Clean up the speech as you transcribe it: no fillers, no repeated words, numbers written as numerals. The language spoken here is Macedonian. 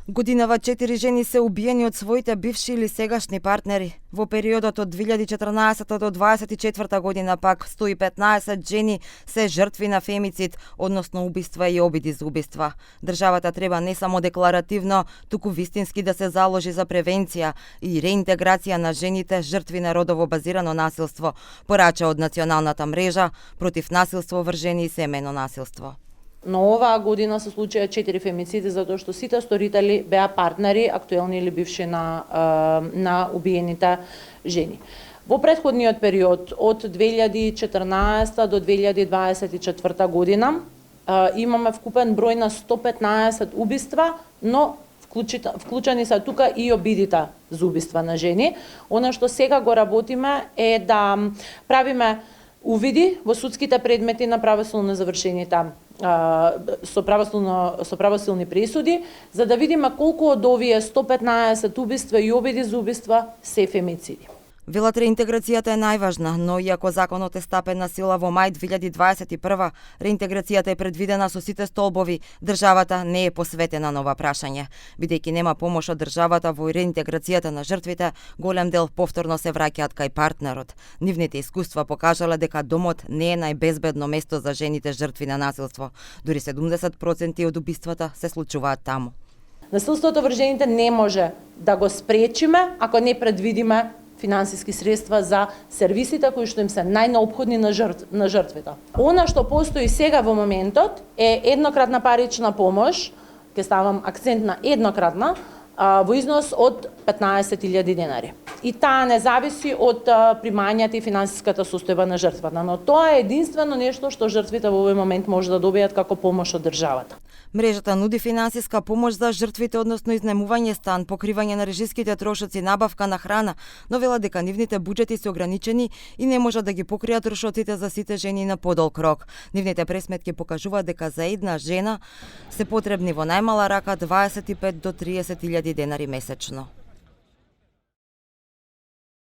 Годинава 4 жени се убиени од своите бивши или сегашни партнери. Во периодот од 2014 до 2024 година пак 115 жени се жртви на фемицид, односно убиства и обиди за убиства. Државата треба не само декларативно, туку вистински да се заложи за превенција и реинтеграција на жените жртви на родово базирано насилство, порача од Националната мрежа против насилство врз жени и семејно насилство. Но оваа година се случија 4 фемициди затоа што сите сторители беа партнери, актуелни или бивши на убиените жени. Во претходниот период од 2014 до 2024 година имаме вкупен број на 115 убиства, но вклучени се тука и обидите за убиства на жени. Она што сега го работиме е да правиме увиди во судските предмети на правосудно завршените со правосудни пресуди, за да видиме колку од овие 115 убиства и обиди за убиства се фемициди. Велат реинтеграцијата е најважна, но иако законот е стапен на сила во мај 2021, реинтеграцијата е предвидена со сите столбови, државата не е посветена на ова прашање. Бидејќи нема помош од државата во реинтеграцијата на жртвите, голем дел повторно се враќаат кај партнерот. Нивните искуства покажале дека домот не е најбезбедно место за жените жртви на насилство. Дури 70% од убиствата се случуваат таму. Насилството врз жените не може да го спречиме ако не предвидиме финансиски средства за сервисите кои што им се најнеопходни на жртвите. Она што постои сега во моментот е еднократна парична помош, ќе ставам акцент на еднократна, во износ од 15.000 денари. И таа не зависи од примањата и финансиската состојба на жртвата, но тоа е единствено нешто што жртвите во овој момент може да добијат како помош од државата. Мрежата нуди финансиска помош за жртвите, односно изнемување стан, покривање на режиските трошоци, набавка на храна, но вела дека нивните буџети се ограничени и не можат да ги покријат трошоците за сите жени на подолг рок. Нивните пресметки покажуваат дека за една жена се потребни во најмала рака 25 до 30.000 денари месечно.